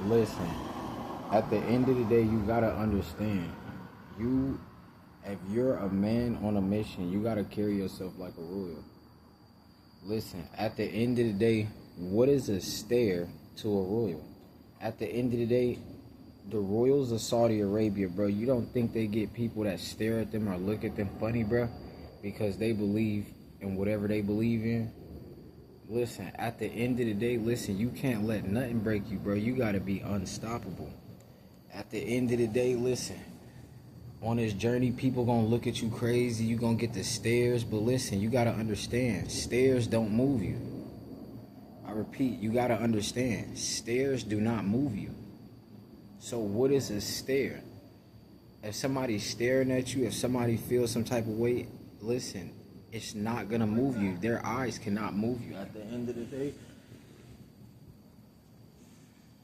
Listen, at the end of the day, you gotta understand. You, if you're a man on a mission, you gotta carry yourself like a royal. Listen, at the end of the day, what is a stare to a royal? At the end of the day, the royals of Saudi Arabia, bro, you don't think they get people that stare at them or look at them funny, bro, because they believe in whatever they believe in? Listen, at the end of the day, listen, you can't let nothing break you, bro. You gotta be unstoppable. At the end of the day, listen, on this journey, people gonna look at you crazy. You gonna get the stares, but listen, you gotta understand, stares don't move you. I repeat, you gotta understand, stares do not move you. So what is a stare? If somebody's staring at you, if somebody feels some type of way, listen, it's not gonna move you. Their eyes cannot move you. At the end of the day,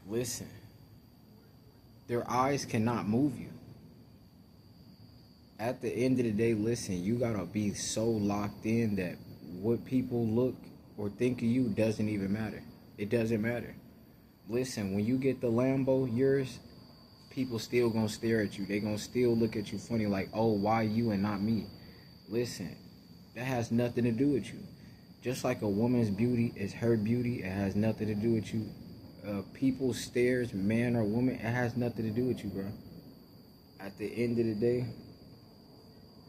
listen, their eyes cannot move you. At the end of the day, listen, you gotta be so locked in that what people look or think of you doesn't even matter. It doesn't matter. Listen, when you get the Lambo, yours, people still gonna stare at you. They gonna still look at you funny like, oh, why you and not me? Listen, that has nothing to do with you. Just like a woman's beauty is her beauty, it has nothing to do with you. People's stares, man or woman, it has nothing to do with you, bro. At the end of the day,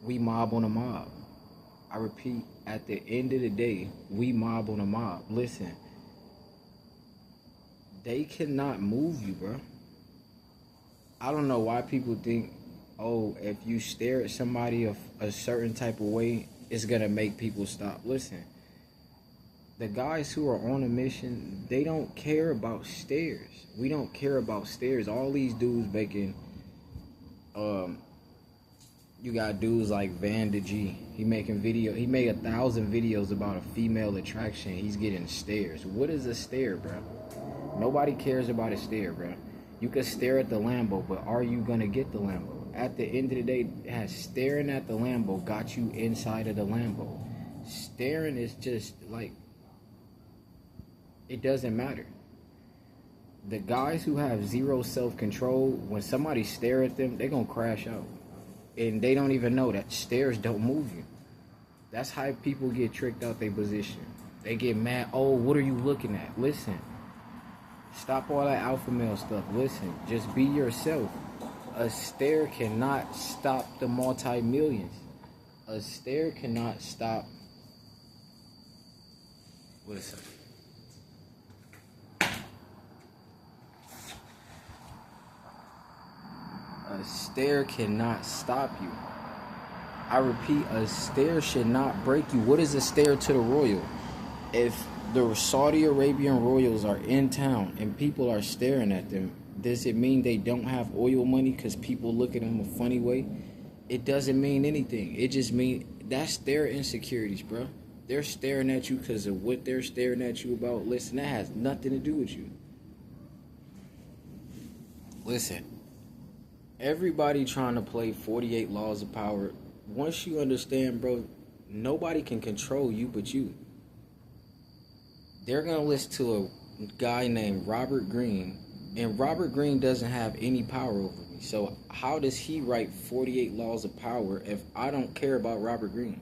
we mob on a mob. I repeat, at the end of the day, we mob on a mob. Listen, they cannot move you, bro. I don't know why people think, oh, if you stare at somebody of a certain type of way, it's gonna make people stop. Listen, the guys who are on a mission, they don't care about stares. We don't care about stares. All these dudes making, you got dudes like Van de G. He made 1,000 videos about a female attraction. He's getting stares. What is a stare, bro? Nobody cares about a stare, bro. You could stare at the Lambo, but are you gonna get the Lambo? At the end of the day, has staring at the Lambo got you inside of the Lambo? Staring is just like, it doesn't matter. The guys who have zero self-control, when somebody stare at them, they're gonna crash out. And they don't even know that stares don't move you. That's how people get tricked out their position. They get mad, oh, what are you looking at? Listen, stop all that alpha male stuff. Listen, just be yourself. A stare cannot stop the multi-millions. A stare cannot stop. Listen. A stare cannot stop you. I repeat, a stare should not break you. What is a stare to the royal? If the Saudi Arabian royals are in town and people are staring at them, does it mean they don't have oil money because people look at them a funny way? It doesn't mean anything. It just means that's their insecurities, bro. They're staring at you because of what they're staring at you about. Listen, that has nothing to do with you. Listen, everybody trying to play 48 Laws of Power. Once you understand, bro, nobody can control you but you. They're going to listen to a guy named Robert Greene, and Robert Greene doesn't have any power over me. So how does he write 48 Laws of Power if I don't care about Robert Greene?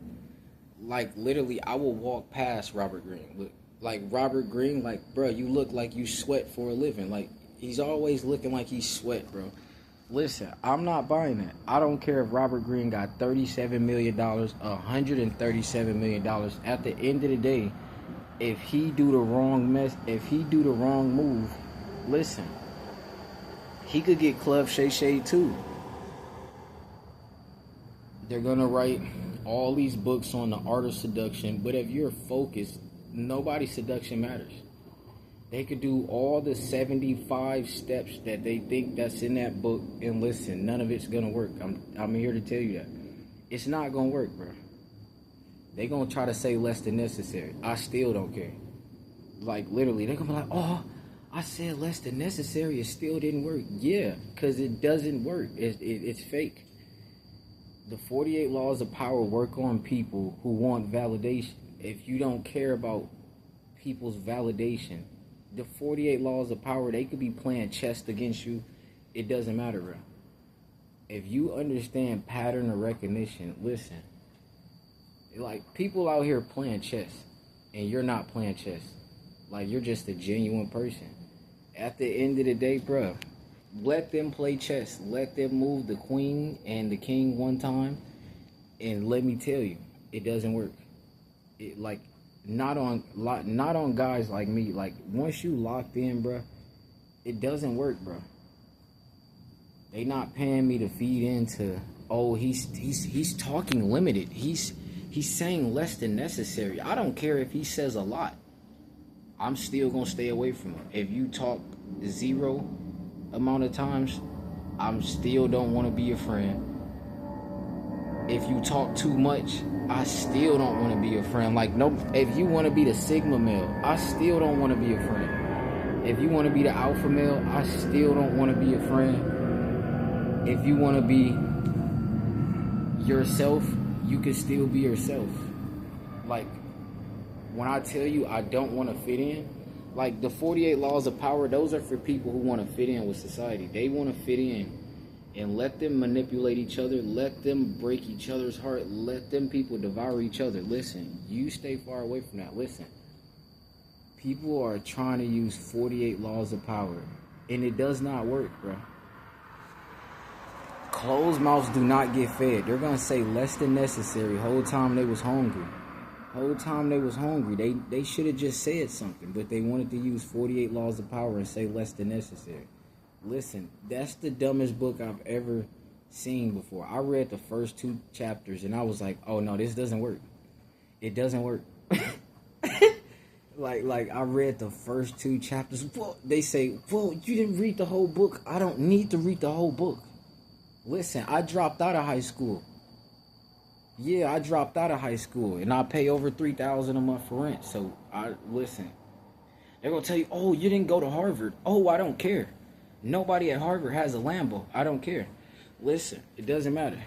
Like, literally, I will walk past Robert Greene. Look, like, Robert Greene, like, bro, you look like you sweat for a living. Like, he's always looking like he sweat, bro. Listen, I'm not buying that. I don't care if Robert Greene got $37 million, $137 million. At the end of the day, if he do the wrong move, listen, he could get Club Shay Shay too. They're gonna write all these books on the art of seduction, but if you're focused, nobody's seduction matters. They could do all the 75 steps that they think that's in that book, and listen, none of it's gonna work. I'm here to tell you that. It's not gonna work, bro. They gonna try to say less than necessary. I still don't care. Like, literally, they gonna be like, oh, I said less than necessary, it still didn't work. Yeah, because it doesn't work. It's fake. The 48 Laws of Power work on people who want validation. If you don't care about people's validation, The 48 laws of power, they could be playing chess against you. It doesn't matter, bro. If you understand pattern of recognition, listen. Like, people out here playing chess, and you're not playing chess. Like, you're just a genuine person. At the end of the day, bro, let them play chess. Let them move the queen and the king one time. And let me tell you, it doesn't work. It, like, not on guys like me. Like, once you locked in, bro, it doesn't work, bro. They not paying me to feed into, oh, he's talking limited. He's saying less than necessary. I don't care if he says a lot. I'm still gonna stay away from him. If you talk zero amount of times, I still don't want to be your friend. If you talk too much, I still don't want to be your friend. Like, no, if you want to be the Sigma male, I still don't want to be your friend. If you want to be the alpha male, I still don't want to be your friend. If you want to be yourself, you can still be yourself. Like, when I tell you I don't want to fit in, like the 48 laws of power, those are for people who want to fit in with society. They want to fit in, and let them manipulate each other. Let them break each other's heart. Let them people devour each other. Listen, you stay far away from that. Listen, people are trying to use 48 laws of power, and it does not work, bro. Closed mouths do not get fed. They're going to say less than necessary whole time they was hungry. Whole time they was hungry. They should have just said something, but they wanted to use 48 laws of power and say less than necessary. Listen, that's the dumbest book I've ever seen before. I read the first 2 chapters and I was like, oh no, this doesn't work. It doesn't work. like I read the first 2 chapters. Well, they say, well, you didn't read the whole book. I don't need to read the whole book. Listen, I dropped out of high school. Yeah, I dropped out of high school, and I pay over $3,000 a month for rent. So, listen. They're going to tell you, oh, you didn't go to Harvard. Oh, I don't care. Nobody at Harvard has a Lambo. I don't care. Listen, it doesn't matter.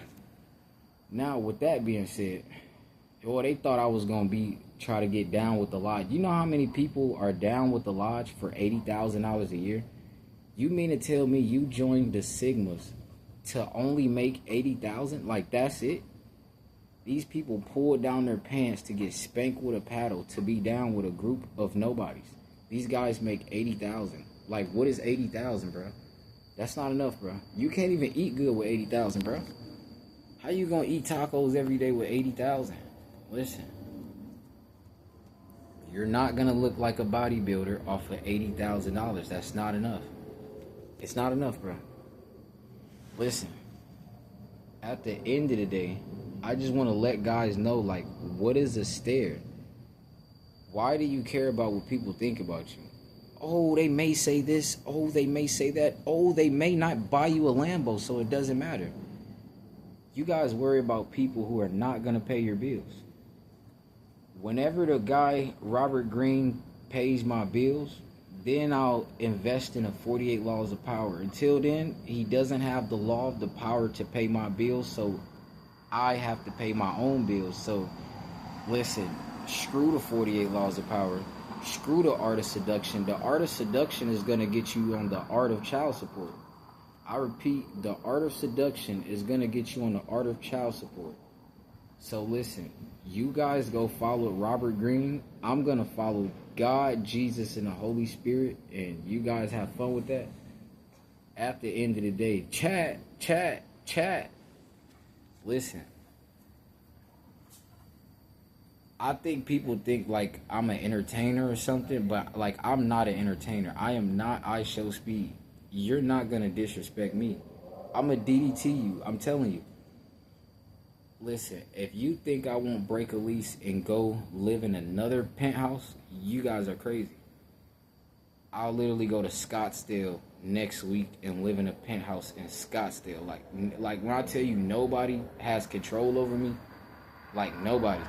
Now, with that being said, well, they thought I was going to try to get down with the lodge. You know how many people are down with the lodge for $80,000 a year? You mean to tell me you joined the Sigmas to only make $80,000? Like, that's it? These people pulled down their pants to get spanked with a paddle to be down with a group of nobodies. These guys make $80,000. Like, what is $80,000, bro? That's not enough, bro. You can't even eat good with $80,000, bro. How you gonna eat tacos every day with $80,000? Listen, you're not gonna look like a bodybuilder off of $80,000. That's not enough. It's not enough, bro. Listen, at the end of the day, I just want to let guys know, like, what is a stare? Why do you care about what people think about you? Oh, they may say this. Oh, they may say that. Oh, they may not buy you a Lambo, so it doesn't matter. You guys worry about people who are not going to pay your bills. Whenever the guy, Robert Greene, pays my bills, then I'll invest in the 48 laws of power. Until then, he doesn't have the law of the power to pay my bills, so I have to pay my own bills. So, listen, screw the 48 laws of power. Screw the art of seduction. The art of seduction is going to get you on the art of child support. I repeat, the art of seduction is going to get you on the art of child support. So, listen, you guys go follow Robert Greene. I'm going to follow God, Jesus, and the Holy Spirit. And you guys have fun with that. At the end of the day, chat. Listen, I think people think like I'm an entertainer or something, but like I'm not an entertainer. I am not IShowSpeed. You're not gonna disrespect me. I'm a DDT you. I'm telling you. Listen, if you think I won't break a lease and go live in another penthouse, you guys are crazy. I'll literally go to Scottsdale next week and live in a penthouse in Scottsdale. Like when I tell you nobody has control over me, like nobody.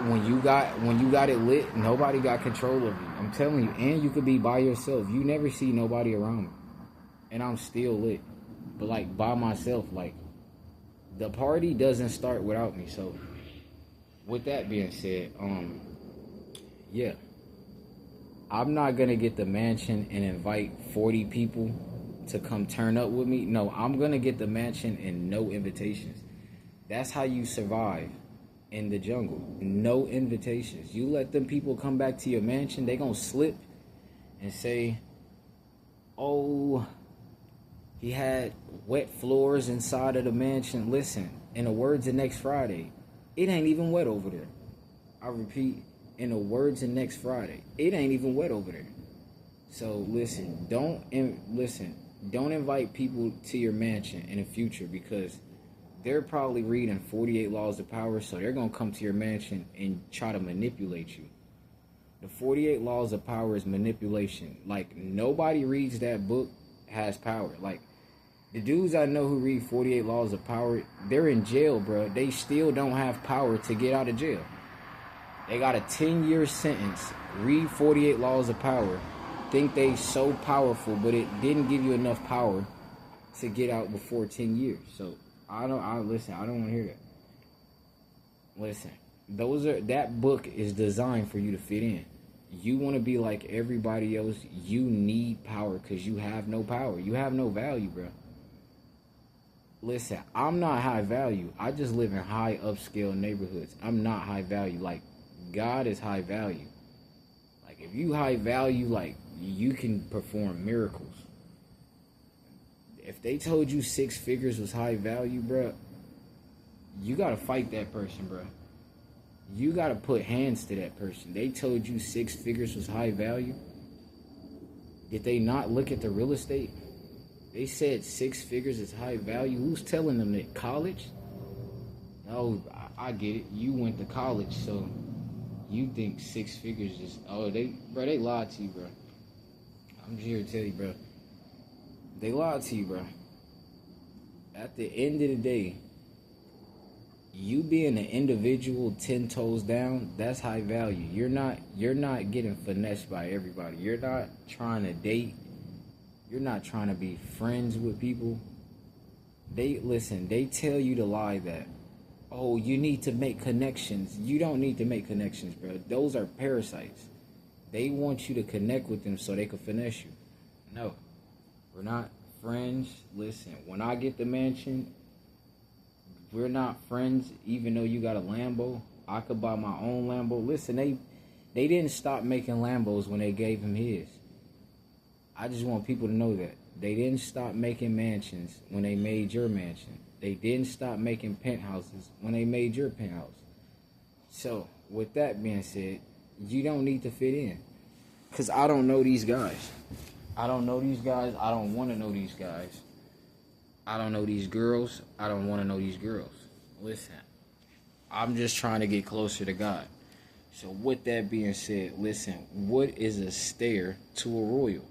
When you got it lit, nobody got control of you. I'm telling you, and you could be by yourself. You never see nobody around me, and I'm still lit. But like by myself, like the party doesn't start without me. So, with that being said, yeah. I'm not gonna get the mansion and invite 40 people to come turn up with me. No, I'm gonna get the mansion and no invitations. That's how you survive in the jungle. No invitations. You let them people come back to your mansion, they gonna slip and say, oh, he had wet floors inside of the mansion. Listen, in the words of Next Friday, it ain't even wet over there. I repeat, in the words of Next Friday, it ain't even wet over there. So listen, don't invite people to your mansion in the future, because they're probably reading 48 Laws of Power, so they're going to come to your mansion and try to manipulate you. The 48 Laws of Power is manipulation. Like, nobody reads that book has power. Like, the dudes I know who read 48 Laws of Power, they're in jail, bro. They still don't have power to get out of jail. They got a 10-year sentence, read 48 Laws of Power, think they so powerful, but it didn't give you enough power to get out before 10 years. So, I don't want to hear that. Listen, that book is designed for you to fit in. You want to be like everybody else, you need power because you have no power. You have no value, bro. Listen, I'm not high value. I just live in high upscale neighborhoods. I'm not high value. Like, God is high value. Like, if you high value, like, you can perform miracles. If they told you 6 figures was high value, bro, you gotta fight that person, bro. You gotta put hands to that person. They told you 6 figures was high value. Did they not look at the real estate? They said 6 figures is high value. Who's telling them that? College? Oh, I get it. You went to college, so you think 6 figures is... Oh, they lied to you, bro. I'm just here to tell you, bro. They lied to you, bro. At the end of the day, you being an individual 10 toes down, that's high value. You're not getting finessed by everybody. You're not trying to date. You're not trying to be friends with people. They tell you to lie that, oh, you need to make connections. You don't need to make connections, bro. Those are parasites. They want you to connect with them so they can finesse you. No, we're not friends. Listen, when I get the mansion, we're not friends. Even though you got a Lambo, I could buy my own Lambo. Listen, they didn't stop making Lambos when they gave him his. I just want people to know that. They didn't stop making mansions when they made your mansion. They didn't stop making penthouses when they made your penthouse. So, with that being said, you don't need to fit in. Because I don't know these guys. I don't know these guys. I don't want to know these guys. I don't know these girls. I don't want to know these girls. Listen, I'm just trying to get closer to God. So with that being said, listen, what is a stair to a royal?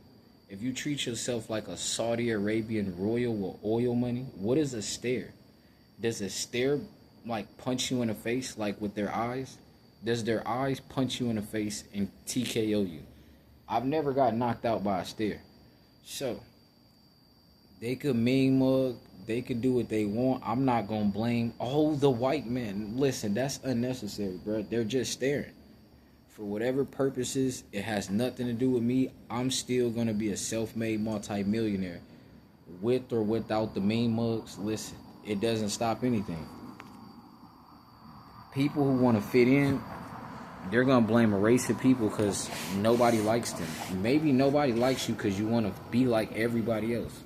If you treat yourself like a Saudi Arabian royal with oil money, what is a stare? Does a stare like punch you in the face like with their eyes? Does their eyes punch you in the face and TKO you? I've never got knocked out by a stare. So, they could mean mug, they could do what they want. I'm not going to blame, oh, the white man. Listen, that's unnecessary, bro. They're just staring. For whatever purposes, it has nothing to do with me. I'm still going to be a self-made multi-millionaire. With or without the mean mugs, listen, it doesn't stop anything. People who want to fit in, they're going to blame a race of people because nobody likes them. Maybe nobody likes you because you want to be like everybody else.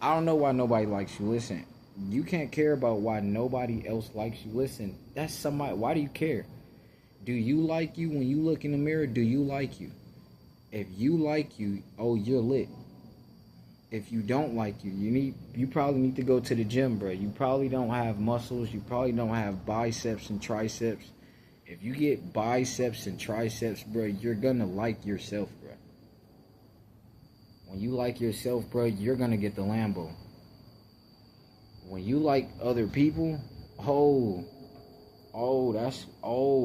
I don't know why nobody likes you. Listen, you can't care about why nobody else likes you. Listen, that's somebody. Why do you care? Do you like you when you look in the mirror? Do you like you? If you like you, oh, you're lit. If you don't like you, you probably need to go to the gym, bro. You probably don't have muscles. You probably don't have biceps and triceps. If you get biceps and triceps, bro, you're gonna like yourself, bro. When you like yourself, bro, you're gonna get the Lambo. When you like other people,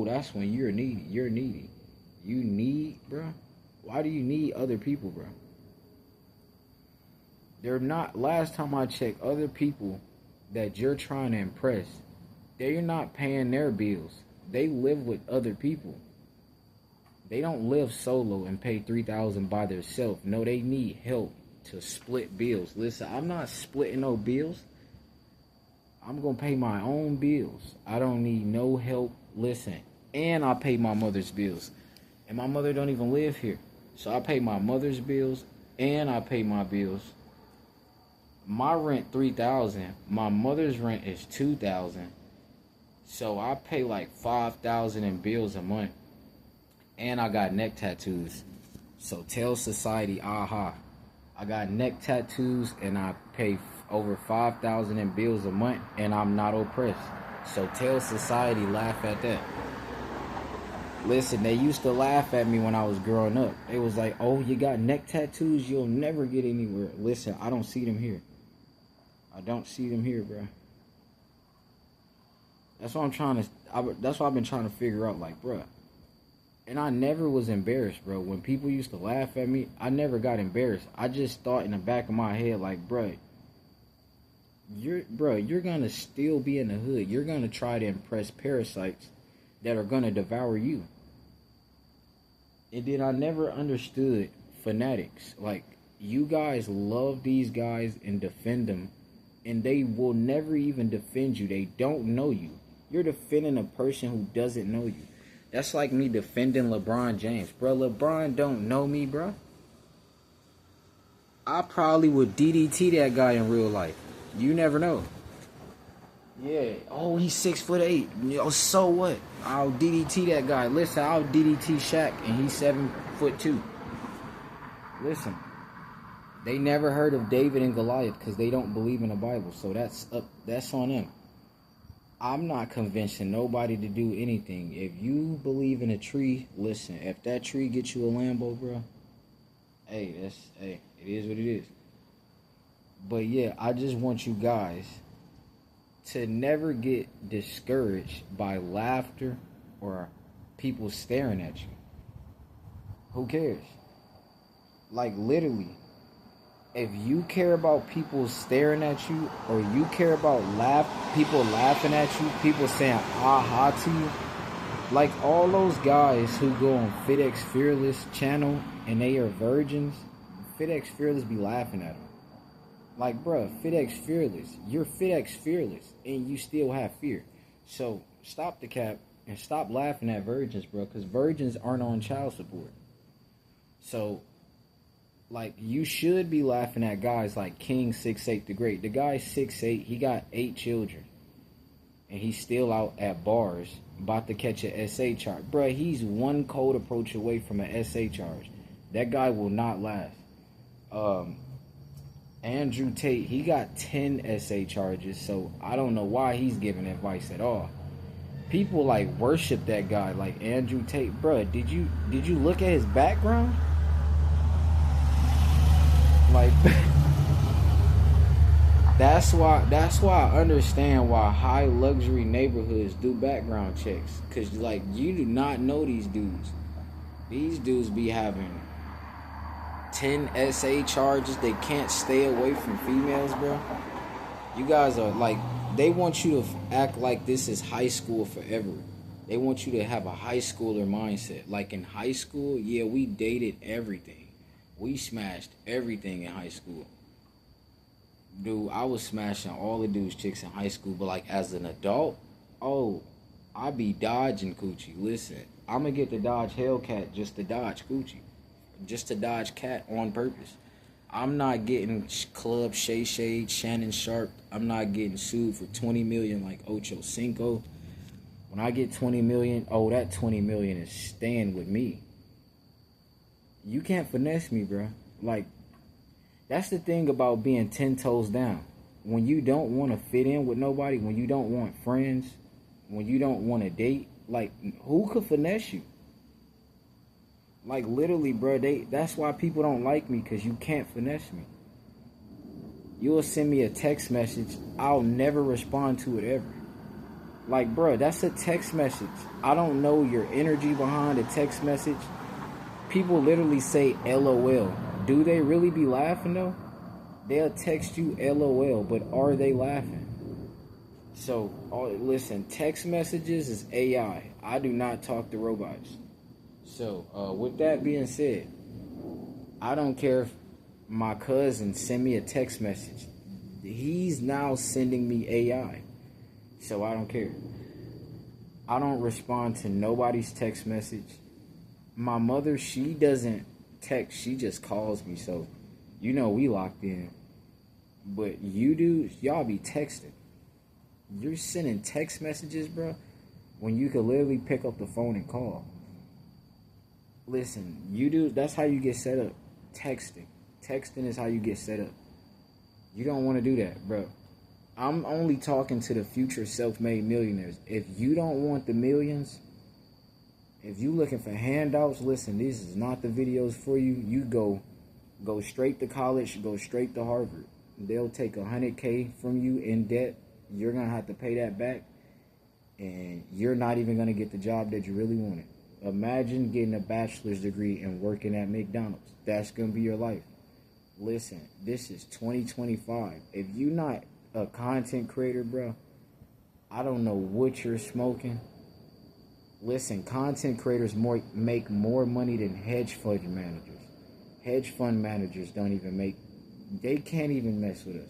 that's when you're needy. You're needy. You need, bro. Why do you need other people, bro? They're not, last time I checked, other people that you're trying to impress, they're not paying their bills. They live with other people. They don't live solo and pay $3,000 by themselves. No, they need help to split bills. Listen, I'm not splitting no bills. I'm gonna pay my own bills. I don't need no help. Listen, and I pay my mother's bills, and my mother don't even live here, so I pay my mother's bills and I pay my bills. My rent $3,000. My mother's rent is $2,000. So I pay like $5,000 in bills a month. And I got neck tattoos. So tell society, aha. I got neck tattoos and I pay over $5,000 in bills a month and I'm not oppressed. So tell society, laugh at that. Listen, they used to laugh at me when I was growing up. It was like, oh, you got neck tattoos? You'll never get anywhere. Listen, I don't see them here. I don't see them here, bro. That's what that's what I've been trying to figure out, like, bro. And I never was embarrassed, bro. When people used to laugh at me, I never got embarrassed. I just thought in the back of my head, like, bro, you're gonna still be in the hood. You're gonna try to impress parasites that are gonna devour you. And then I never understood fanatics. Like, you guys love these guys and defend them, and they will never even defend you. They don't know you. You're defending a person who doesn't know you. That's like me defending LeBron James. Bro, LeBron don't know me, bro. I probably would DDT that guy in real life. You never know. Yeah. Oh, he's 6'8". Yo, so what? I'll DDT that guy. Listen, I'll DDT Shaq, and he's 7'2". Listen. They never heard of David and Goliath because they don't believe in the Bible. So that's on them. I'm not convincing nobody to do anything. If you believe in a tree, listen. If that tree gets you a Lambo, bro, hey, it is what it is. But yeah, I just want you guys to never get discouraged by laughter or people staring at you. Who cares? Like, literally, if you care about people staring at you, or you care about people laughing at you, people saying aha to you, like all those guys who go on FitX Fearless channel and they are virgins, FitX Fearless be laughing at them. Like, bruh, FitX Fearless, you're FitX Fearless and you still have fear. So stop the cap and stop laughing at virgins, bro, because virgins aren't on child support. So, like, you should be laughing at guys like King 6'8" the Great. The guy's 6'8", he got 8 children. And he's still out at bars, about to catch an SA charge. Bruh, he's one cold approach away from an SA charge. That guy will not last. Andrew Tate, he got 10 SA charges, so I don't know why he's giving advice at all. People, like, worship that guy, like Andrew Tate. Bruh, did you look at his background? Like, that's why I understand why high luxury neighborhoods do background checks. Cause, like, you do not know these dudes. These dudes be having 10 SA charges. They can't stay away from females, bro. You guys are like, they want you to act like this is high school forever. They want you to have a high schooler mindset. Like, in high school, yeah, we dated everything. We smashed everything in high school. Dude, I was smashing all the dudes' chicks in high school, but like as an adult, oh, I be dodging coochie. Listen, I'm gonna get the Dodge Hellcat just to dodge coochie. Just to dodge cat on purpose. I'm not getting Club Shay Shade, Shannon Sharp. I'm not getting sued for $20 million like Ocho Cinco. When I get $20 million, oh, that $20 million is staying with me. You can't finesse me, bro. Like, that's the thing about being 10 toes down. When you don't want to fit in with nobody, when you don't want friends, when you don't want to date, like, who could finesse you? Like, literally, bro, that's why people don't like me, because you can't finesse me. You'll send me a text message, I'll never respond to it ever. Like, bro, that's a text message. I don't know your energy behind a text message. People literally say LOL. Do they really be laughing, though? They'll text you LOL, but are they laughing? So, listen, text messages is AI. I do not talk to robots. So, with that being said, I don't care if my cousin send me a text message. He's now sending me AI. So I don't care. I don't respond to nobody's text message. My mother, she doesn't text, she just calls me. So, we locked in. But you dudes, y'all be texting. You're sending text messages, bro, when you could literally pick up the phone and call. Listen, you dudes, that's how you get set up. Texting. Texting is how you get set up. You don't want to do that, bro. I'm only talking to the future self-made millionaires. If you don't want the millions, if you looking for handouts, listen, this is not the videos for you. You go straight to college, go straight to Harvard. They'll take $100K from you in debt. You're going to have to pay that back. And you're not even going to get the job that you really wanted. Imagine getting a bachelor's degree and working at McDonald's. That's going to be your life. Listen, this is 2025. If you're not a content creator, bro, I don't know what you're smoking. Listen, content creators make more money than hedge fund managers. Hedge fund managers they can't even mess with us.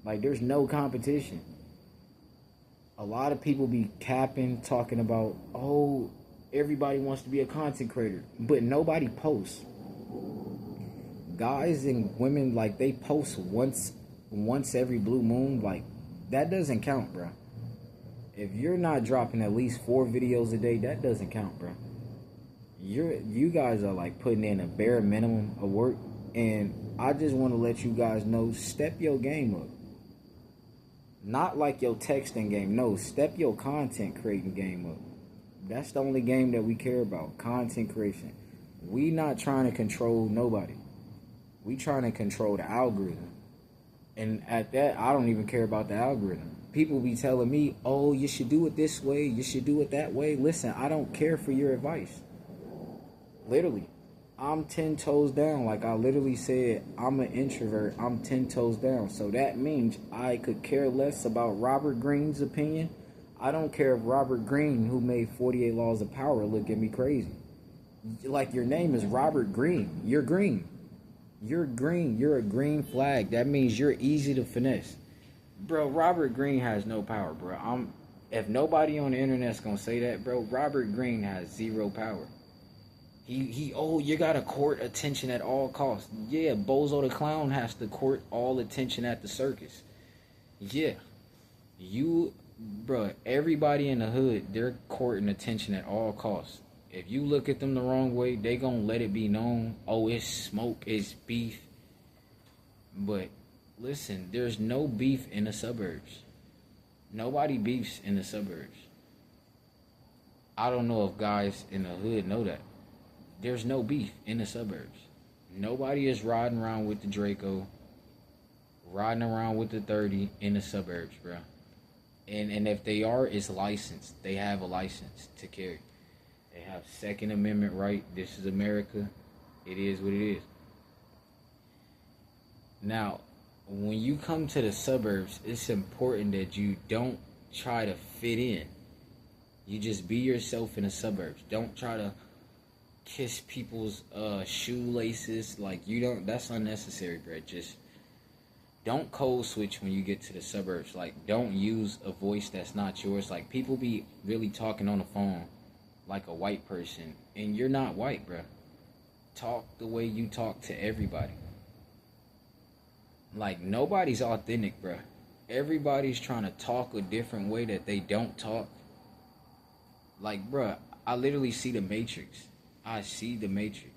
Like, there's no competition. A lot of people be capping, talking about, oh, everybody wants to be a content creator, but nobody posts. Guys and women, like, they post once every blue moon. Like, that doesn't count, bro. If you're not dropping at least 4 videos a day, that doesn't count, bro. You guys are like putting in a bare minimum of work, and I just want to let you guys know, step your game up. Not like your texting game. No, step your content creating game up. That's the only game that we care about, content creation. We not trying to control nobody. We trying to control the algorithm. And at that, I don't even care about the algorithm. People be telling me, oh, you should do it this way, you should do it that way. Listen, I don't care for your advice. Literally. I'm 10 toes down. Like I literally said, I'm an introvert. I'm 10 toes down. So that means I could care less about Robert Greene's opinion. I don't care if Robert Greene, who made 48 Laws of Power, look at me crazy. Like, your name is Robert Greene. You're green. You're green. You're a green flag. That means you're easy to finesse. Bro, Robert Greene has no power, bro. If nobody on the internet's gonna say that, bro, Robert Greene has zero power. You gotta court attention at all costs. Yeah, Bozo the Clown has to court all attention at the circus. Yeah. Bro, everybody in the hood, they're courting attention at all costs. If you look at them the wrong way, they gonna let it be known, oh, it's smoke, it's beef. But listen, there's no beef in the suburbs. Nobody beefs in the suburbs. I don't know if guys in the hood know that. There's no beef in the suburbs. Nobody is riding around with the Draco, riding around with the 30 in the suburbs, bro. And if they are, it's licensed. They have a license to carry. They have Second Amendment right. This is America. It is what it is. Now, when you come to the suburbs, it's important that you don't try to fit in. You just be yourself in the suburbs. Don't try to kiss people's shoelaces. Like, that's unnecessary, bro. Just don't code switch when you get to the suburbs. Like, don't use a voice that's not yours. Like, people be really talking on the phone like a white person, and you're not white, bro. Talk the way you talk to everybody. Like, nobody's authentic, bro. Everybody's trying to talk a different way that they don't talk. Like, bro, I literally see the Matrix. I see the Matrix.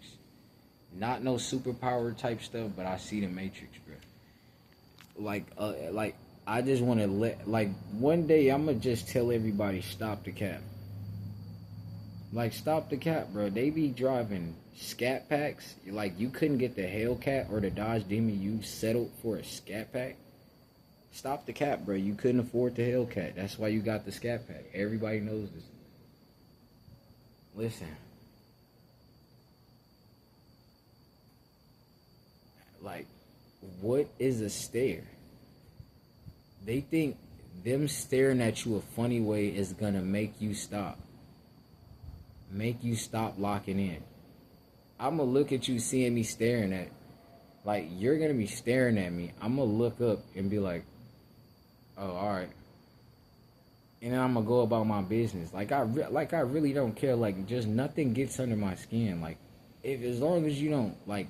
Not no superpower type stuff, but I see the Matrix, bro. Like, I just want to one day I'm going to just tell everybody, stop the cap. Like, stop the cap, bro. They be driving Scat Packs. Like, you couldn't get the Hellcat or the Dodge Demon. You settled for a Scat Pack. Stop the cap, bro. You couldn't afford the Hellcat. That's why you got the Scat Pack. Everybody knows this. Listen. Like, what is a stare? They think them staring at you a funny way is gonna make you stop. make you stop locking in. I'm going to look at you seeing me staring at, like, you're going to be staring at me. I'm going to look up and be like, oh, all right. And then I'm going to go about my business. Like, I really don't care. Like, just nothing gets under my skin. Like, as long as you don't, like,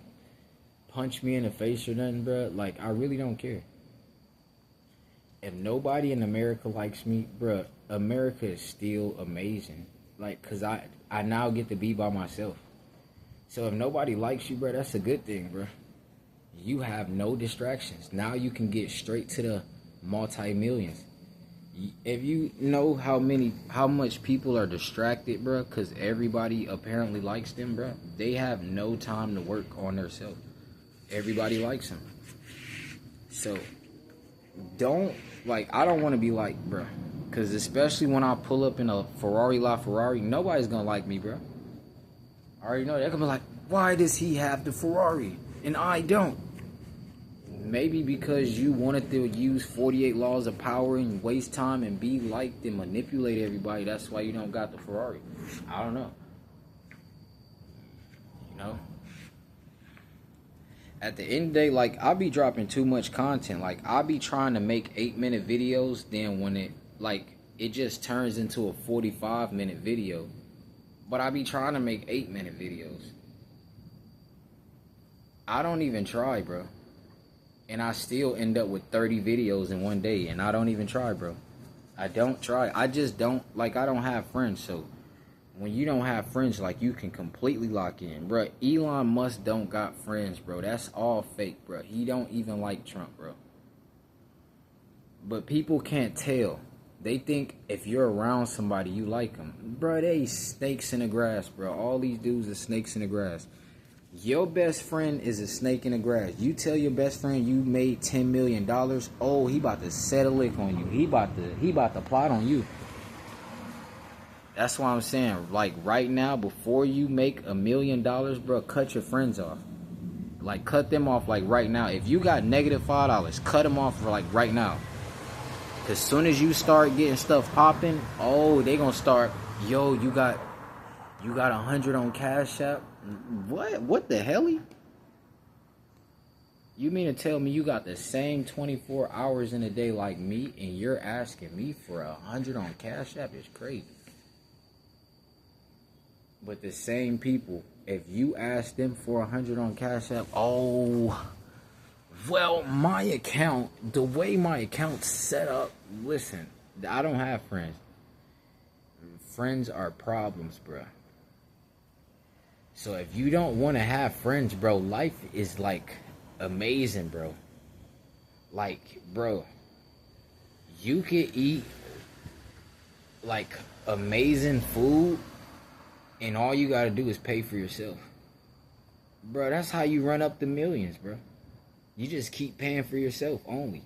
punch me in the face or nothing, bro, like, I really don't care. If nobody in America likes me, bro, America is still amazing. Like, because I now get to be by myself. So if nobody likes you, bro, that's a good thing, bro. You have no distractions. Now you can get straight to the multi-millions. If you know how much people are distracted, bro, because everybody apparently likes them, bro, they have no time to work on themselves. Everybody likes them. So, I don't want to be like, bro, because especially when I pull up in a Ferrari LaFerrari, nobody's going to like me, bro. I already know. They're going to be like, why does he have the Ferrari and I don't? Maybe because you wanted to use 48 laws of power and waste time and be liked and manipulate everybody. That's why you don't got the Ferrari. I don't know. You know? At the end of the day, like, I be dropping too much content. Like, I be trying to make 8-minute videos. Then when it just turns into a 45-minute video. But I be trying to make 8-minute videos. I don't even try, bro. And I still end up with 30 videos in one day. And I don't even try, bro. I don't try. I just don't, like, I don't have friends. So, when you don't have friends, like, you can completely lock in. Bro, Elon Musk don't got friends, bro. That's all fake, bro. He don't even like Trump, bro. But people can't tell. They think if you're around somebody, you like them. Bro, they snakes in the grass, bro. All these dudes are snakes in the grass. Your best friend is a snake in the grass. You tell your best friend you made $10 million. Oh, he about to set a lick on you. He about to plot on you. That's why I'm saying, like, right now, before you make $1 million, bro, cut your friends off. Like, cut them off, like, right now. If you got -$5, cut them off, for, like, right now. Because soon as you start getting stuff popping, oh, they gonna start, yo, you got 100 on Cash App? What the hell? You mean to tell me you got the same 24 hours in a day like me, and you're asking me for 100 on Cash App? It's crazy. But the same people, if you ask them for 100 on Cash App, oh, well, my account, the way my account's set up, listen, I don't have friends. Friends are problems, bro. So if you don't want to have friends, bro, life is, like, amazing, bro. Like, bro, you can eat, like, amazing food, and all you gotta do is pay for yourself. Bro, that's how you run up the millions, bro. You just keep paying for yourself only.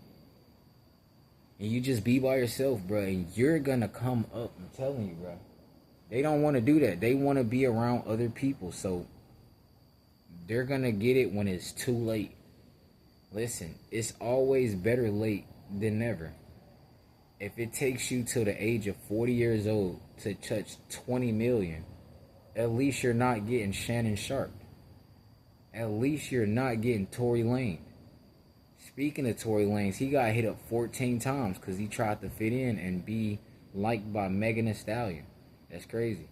And you just be by yourself, bro, and you're gonna come up. I'm telling you, bro. They don't want to do that. They want to be around other people. So they're going to get it when it's too late. Listen, it's always better late than never. If it takes you till the age of 40 years old to touch 20 million, at least you're not getting Shannon Sharp. At least you're not getting Tory Lanez. Speaking of Tory Lanez, he got hit up 14 times because he tried to fit in and be liked by Megan Thee Stallion. That's crazy.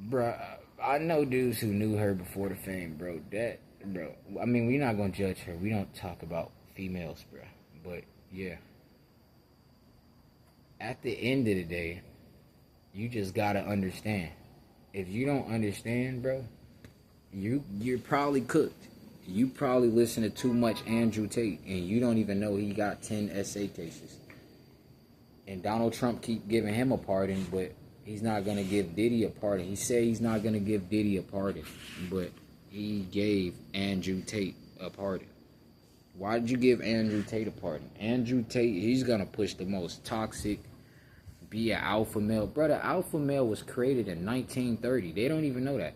Bro, I know dudes who knew her before the fame, bro. I mean, we're not going to judge her. We don't talk about females, bro. But, yeah. At the end of the day, you just got to understand. If you don't understand, bro, you're probably cooked. You probably listen to too much Andrew Tate, and you don't even know he got 10 essay cases. And Donald Trump keep giving him a pardon, but he's not going to give Diddy a pardon. He said he's not going to give Diddy a pardon, but he gave Andrew Tate a pardon. Why did you give Andrew Tate a pardon? Andrew Tate, he's going to push the most toxic, be an alpha male. Brother, alpha male was created in 1930. They don't even know that.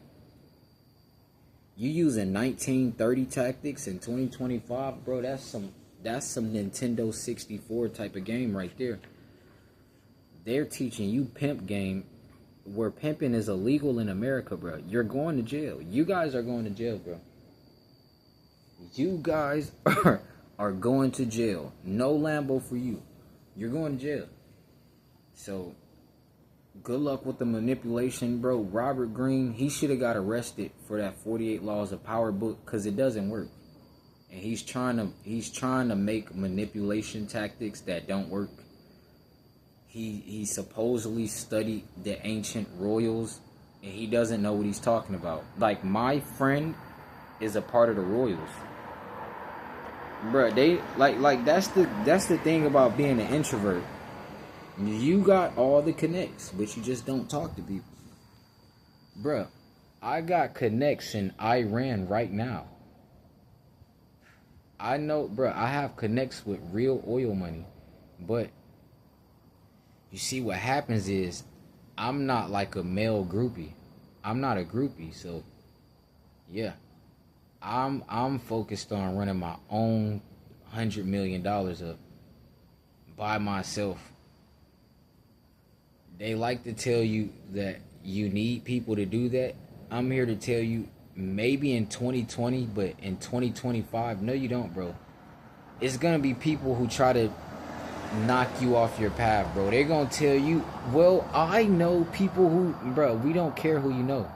You using 1930 tactics in 2025, bro, that's some Nintendo 64 type of game right there. They're teaching you pimp game where pimping is illegal in America, bro. You're going to jail. You guys are going to jail, bro. You guys are going to jail. No Lambo for you. You're going to jail. So, good luck with the manipulation, bro. Robert Greene, he should have got arrested for that 48 Laws of Power book because it doesn't work. And he's trying to make manipulation tactics that don't work. He supposedly studied the ancient royals, and he doesn't know what he's talking about. Like, my friend is a part of the royals. Bruh, they like that's the thing about being an introvert. You got all the connects, but you just don't talk to people. Bruh, I got connects in Iran right now. I know, bruh, I have connects with real oil money. But you see what happens is I'm not like a male groupie. I'm not a groupie, so yeah. I'm focused on running my own $100 million up by myself. They like to tell you that you need people to do that. I'm here to tell you, maybe in 2020, but in 2025, no you don't, bro. It's gonna be people who try to knock you off your path, bro. They're gonna tell you, well, I know people who, bro, we don't care who you know.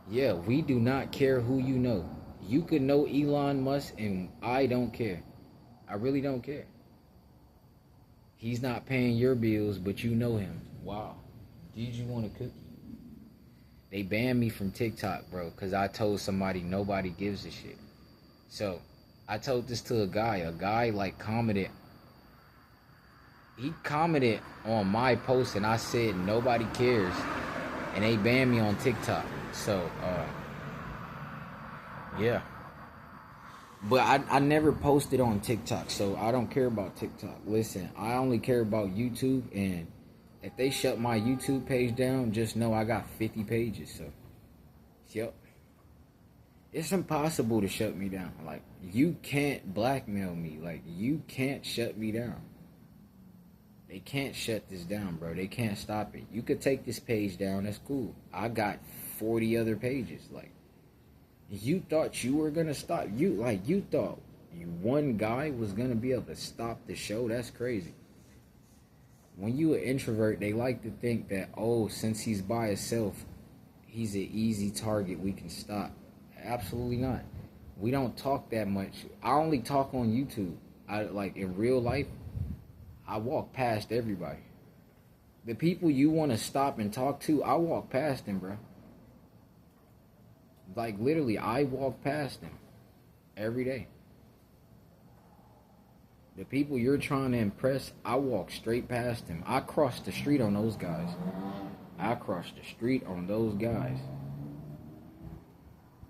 Yeah, we do not care who you know. You could know Elon Musk and I don't care. I really don't care. He's not paying your bills, but you know him. Wow. Did you want a cookie? They banned me from TikTok, bro, because I told somebody nobody gives a shit. So, I told this to a guy. A guy, like, commented. He commented on my post, and I said nobody cares. And they banned me on TikTok. So, yeah. But I never posted on TikTok, so I don't care about TikTok. Listen, I only care about YouTube, and if they shut my YouTube page down, just know I got 50 pages, so, yep. It's impossible to shut me down. Like, you can't blackmail me. Like, you can't shut me down. They can't shut this down, bro. They can't stop it. You could take this page down, that's cool. I got 40 other pages. Like, you thought you were gonna stop. You thought one guy was gonna be able to stop the show. That's crazy. When you an introvert, they like to think that, oh, since he's by himself, he's an easy target we can stop. Absolutely not. We don't talk that much. I only talk on YouTube. Like, in real life, I walk past everybody. The people you want to stop and talk to, I walk past them, bro. Like, literally, I walk past them every day. The people you're trying to impress, I walk straight past them. I cross the street on those guys. I cross the street on those guys.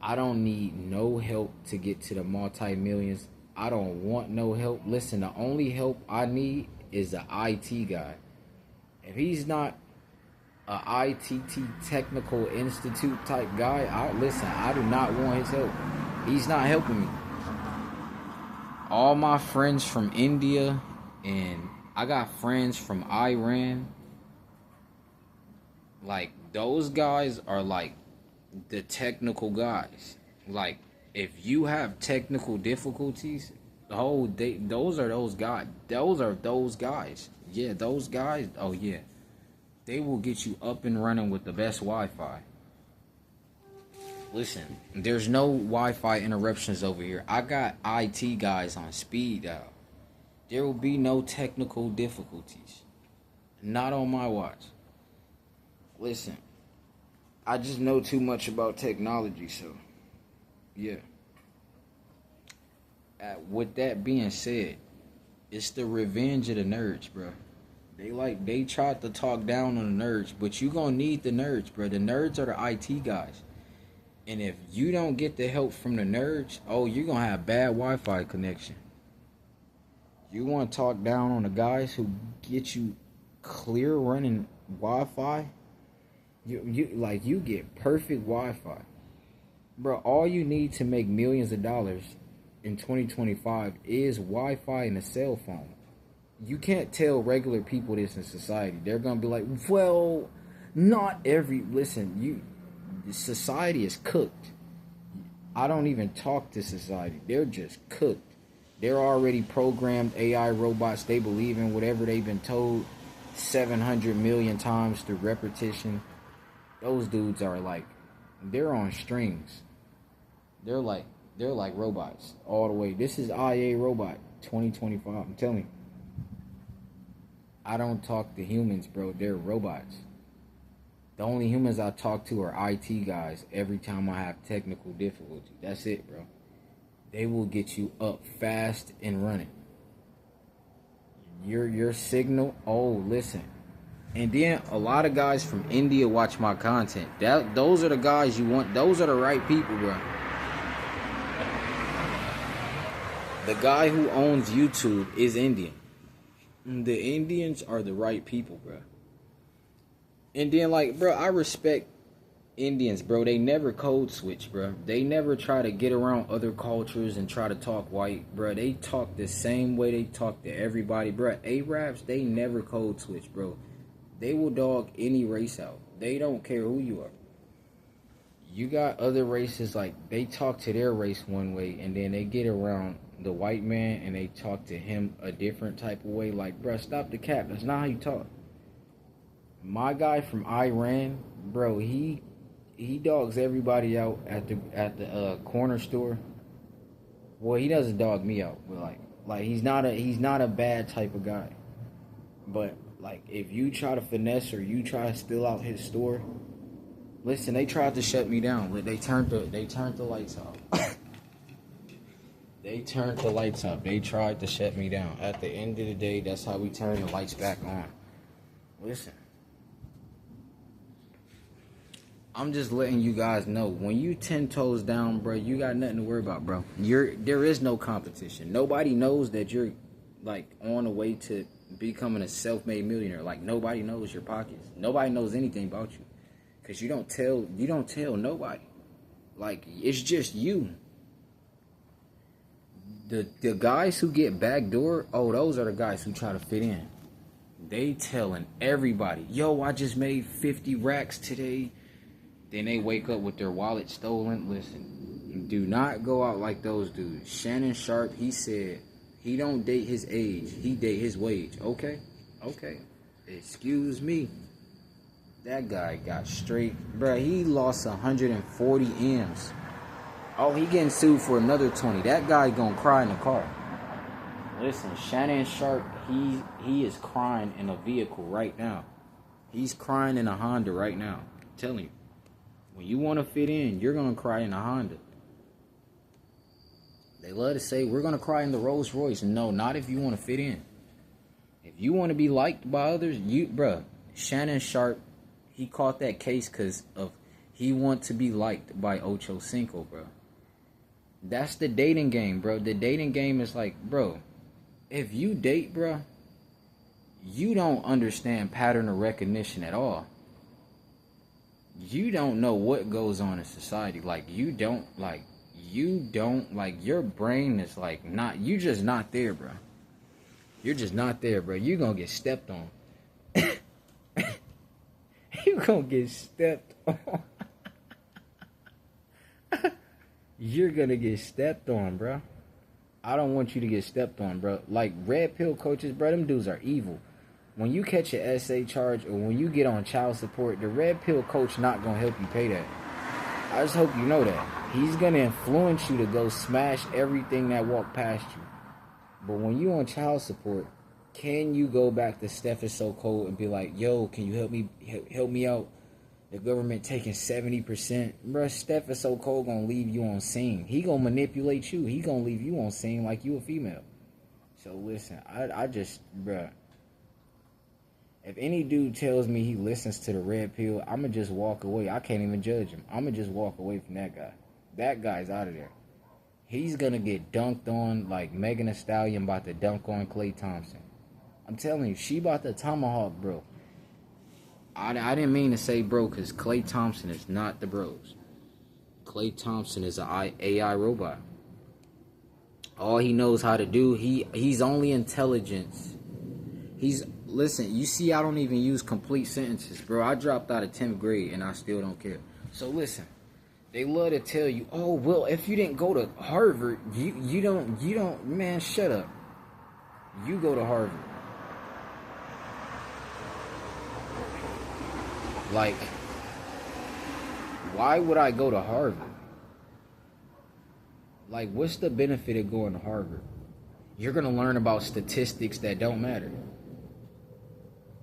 I don't need no help to get to the multi-millions. I don't want no help. Listen, the only help I need is an IT guy. If he's not a ITT Technical Institute type guy, I do not want his help. He's not helping me. All my friends from India, and I got friends from Iran. Like, those guys are like the technical guys. Like, if you have technical difficulties, those are those guys. Those are those guys. Yeah, those guys. Oh yeah, they will get you up and running with the best Wi-Fi. Listen, there's no Wi-Fi interruptions over here. I got IT guys on speed dial. There will be no technical difficulties. Not on my watch. Listen, I just know too much about technology, so yeah. With that being said, it's the revenge of the nerds, bro. They tried to talk down on the nerds, but you gonna need the nerds, bro. The nerds are the IT guys. And if you don't get the help from the nerds, oh, you're gonna have bad Wi-Fi connection. You wanna talk down on the guys who get you clear running Wi-Fi? You get perfect Wi-Fi. Bro, all you need to make millions of dollars in 2025 is Wi-Fi and a cell phone. You can't tell regular people this in society. They're gonna be like, well, Not every listen. Society is cooked. I don't even talk to society. They're just cooked. They're already programmed AI robots. They believe in whatever they've been told 700 million times through repetition. Those dudes are like, they're on strings. They're like robots all the way. This is IA Robot 2025. I'm telling you. I don't talk to humans, bro. They're robots. The only humans I talk to are IT guys every time I have technical difficulty. That's it, bro. They will get you up fast and running. Your signal, oh, listen. And then a lot of guys from India watch my content. Those are the guys you want. Those are the right people, bro. The guy who owns YouTube is Indian. The Indians are the right people, bro. And then, like, bro, I respect Indians, bro. They never code switch, bro. They never try to get around other cultures and try to talk white, bro. They talk the same way they talk to everybody, bro. Arabs, they never code switch, bro. They will dog any race out. They don't care who you are. You got other races, like, they talk to their race one way, and then they get around the white man, and they talk to him a different type of way. Like, bro, stop the cap. That's not how you talk. My guy from Iran, bro, he dogs everybody out at the corner store. Well, he doesn't dog me out, but like he's not a bad type of guy. But like if you try to finesse or you try to steal out his store, listen, they tried to shut me down. They turned the lights off. They turned the lights off. They tried to shut me down. At the end of the day, that's how we turn the lights back on. Listen. I'm just letting you guys know, when you 10 toes down, bro, you got nothing to worry about, bro. There is no competition. Nobody knows that you're, like, on the way to becoming a self-made millionaire. Like, nobody knows your pockets. Nobody knows anything about you. Because you don't tell nobody. Like, it's just you. The guys who get backdoor, those are the guys who try to fit in. They telling everybody, yo, I just made 50 racks today. Then they wake up with their wallet stolen. Listen, do not go out like those dudes. Shannon Sharp, he said he don't date his age. He date his wage. Okay. Excuse me. That guy got straight. Bruh, he lost 140 M's. Oh, he getting sued for another 20. That guy gonna cry in the car. Listen, Shannon Sharp, he is crying in a vehicle right now. He's crying in a Honda right now. I'm telling you. When you want to fit in, you're going to cry in a Honda. They love to say, we're going to cry in the Rolls Royce. No, not if you want to fit in. If you want to be liked by others, Shannon Sharp, he caught that case because of he want to be liked by Ocho Cinco, bro. That's the dating game, bro. The dating game is like, bro, if you date, bro, you don't understand pattern of recognition at all. You don't know what goes on in society. Like, your brain is like not, you just not there, bro. You're just not there, bro. You're gonna get stepped on. You're gonna get stepped on. You're gonna get stepped on, bro. I don't want you to get stepped on, bro. Like, red pill coaches, bro, them dudes are evil. When you catch an SA charge or when you get on child support, the red pill coach not going to help you pay that. I just hope you know that. He's going to influence you to go smash everything that walk past you. But when you on child support, can you go back to Steph is so cold and be like, yo, can you help me out? The government taking 70%. Bro, Steph is so cold going to leave you on scene. He going to manipulate you. He going to leave you on scene like you a female. So listen, I just, bro. If any dude tells me he listens to the red pill, I'm going to just walk away. I can't even judge him. I'm going to just walk away from that guy. That guy's out of there. He's going to get dunked on like Megan Thee Stallion about to dunk on Klay Thompson. I'm telling you, she about to tomahawk, bro. I didn't mean to say bro because Klay Thompson is not the bros. Klay Thompson is an AI robot. All he knows how to do, he's only intelligence. He's listen, you see I don't even use complete sentences, bro. I dropped out of 10th grade and I still don't care. So listen, they love to tell you, oh, well, if you didn't go to Harvard, you don't, man, shut up. You go to Harvard. Like, why would I go to Harvard? Like, what's the benefit of going to Harvard? You're going to learn about statistics that don't matter.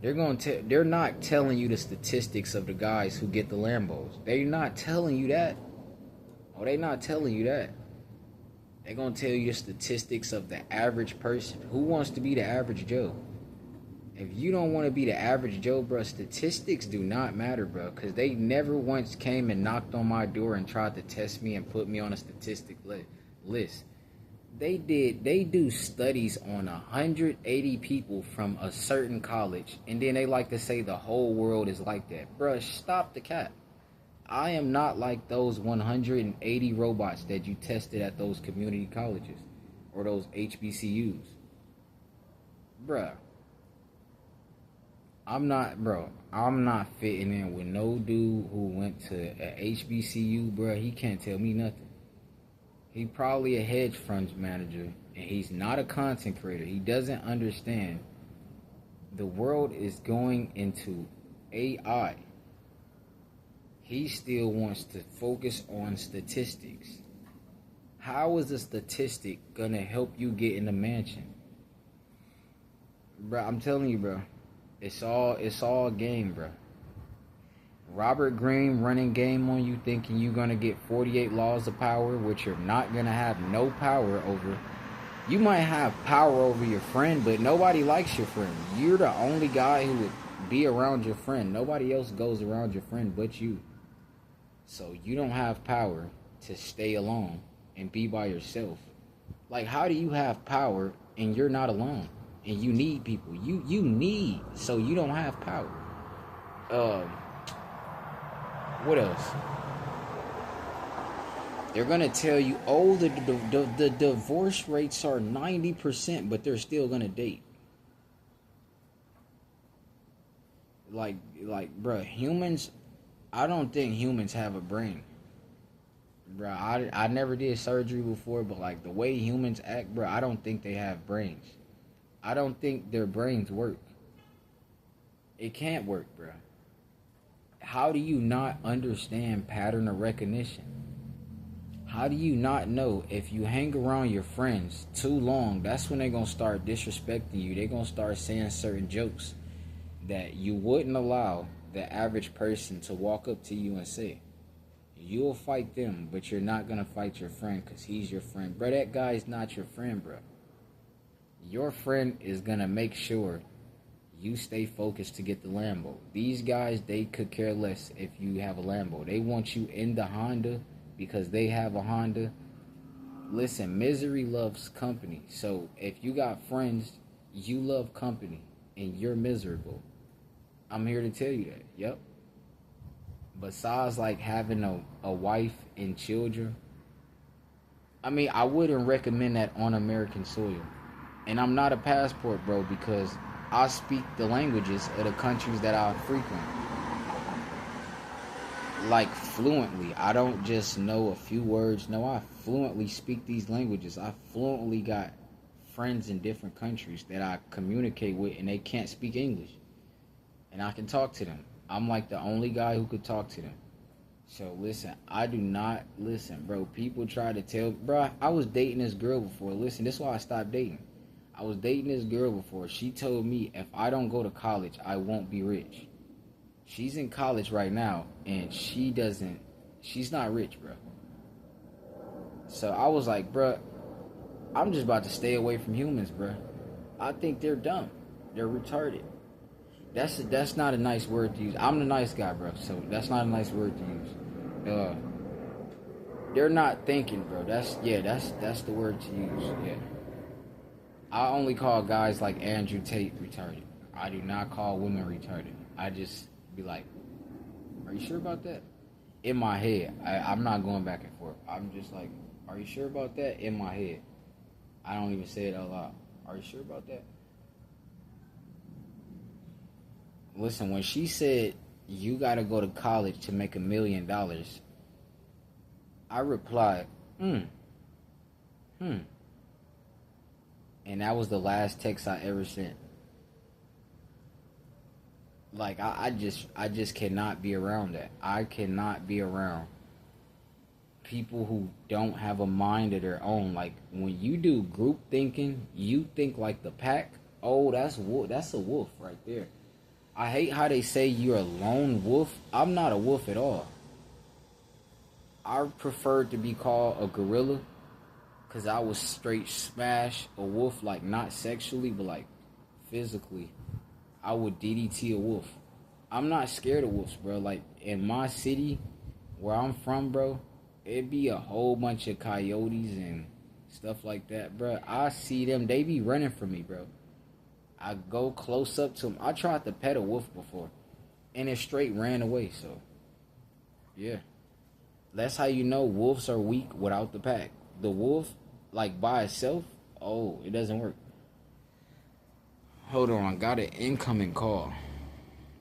They're not telling you the statistics of the guys who get the Lambos. They're not telling you that. Oh, they're not telling you that. They're going to tell you the statistics of the average person. Who wants to be the average Joe? If you don't want to be the average Joe, bro, statistics do not matter, bro. Because they never once came and knocked on my door and tried to test me and put me on a statistic list. They do studies on 180 people from a certain college, and then they like to say the whole world is like that. Bruh, stop the cap. I am not like those 180 robots that you tested at those community colleges or those HBCUs. Bruh. I'm not fitting in with no dude who went to a HBCU, bruh. He can't tell me nothing. He probably a hedge fund manager, and he's not a content creator. He doesn't understand the world is going into AI. He still wants to focus on statistics. How is a statistic gonna help you get in the mansion? Bro, I'm telling you, bro. It's all a game, bro. Robert Greene running game on you, thinking you're going to get 48 laws of power, which you're not going to have no power over. You might have power over your friend, but nobody likes your friend. You're the only guy who would be around your friend. Nobody else goes around your friend but you. So you don't have power to stay alone and be by yourself. Like, how do you have power and you're not alone? And you need people. You need, so you don't have power. What else? They're gonna tell you, oh, the divorce rates are 90%, but they're still gonna date. Like, bruh, humans. I don't think humans have a brain, bruh. I never did surgery before, but like the way humans act, bruh, I don't think they have brains. I don't think their brains work. It can't work, bruh. How do you not understand pattern of recognition? How do you not know if you hang around your friends too long, that's when they're going to start disrespecting you. They're going to start saying certain jokes that you wouldn't allow the average person to walk up to you and say. You'll fight them, but you're not going to fight your friend because he's your friend. Bro, that guy's not your friend, bro. Your friend is going to make sure you stay focused to get the Lambo. These guys, they could care less if you have a Lambo. They want you in the Honda because they have a Honda. Listen, misery loves company. So if you got friends, you love company, and you're miserable. I'm here to tell you that. Yep. Besides like having a wife and children, I mean, I wouldn't recommend that on American soil. And I'm not a passport bro because I speak the languages of the countries that I frequent. Like fluently. I don't just know a few words. No, I fluently speak these languages. I fluently got friends in different countries that I communicate with and they can't speak English. And I can talk to them. I'm like the only guy who could talk to them. So listen, I do not listen, bro. People try to tell, bro, I was dating this girl before. Listen, this is why I stopped dating. I was dating this girl before. She told me if I don't go to college, I won't be rich. She's in college right now, and she's not rich, bro. So I was like, bro, I'm just about to stay away from humans, bro. I think they're dumb. They're retarded. That's not a nice word to use. I'm the nice guy, bro, so that's not a nice word to use. They're not thinking, bro. That's the word to use, yeah. I only call guys like Andrew Tate retarded. I do not call women retarded. I just be like, are you sure about that? In my head. I'm not going back and forth. I'm just like, are you sure about that? In my head. I don't even say it out loud. Are you sure about that? Listen, when she said you gotta go to college to make $1 million, I replied, and that was the last text I ever sent. Like I just cannot be around that. I cannot be around people who don't have a mind of their own. Like when you do group thinking, you think like the pack. Oh, that's a wolf right there. I hate how they say you're a lone wolf. I'm not a wolf at all. I prefer to be called a gorilla because I was straight smash a wolf, like not sexually, but like physically. I would DDT a wolf. I'm not scared of wolves, bro. Like in my city, where I'm from, bro, it'd be a whole bunch of coyotes and stuff like that, bro. I see them, they be running from me, bro. I go close up to them. I tried to pet a wolf before, and it straight ran away. So, yeah, that's how you know wolves are weak without the pack. The wolf, like by itself, oh, it doesn't work. Hold on, I got an incoming call.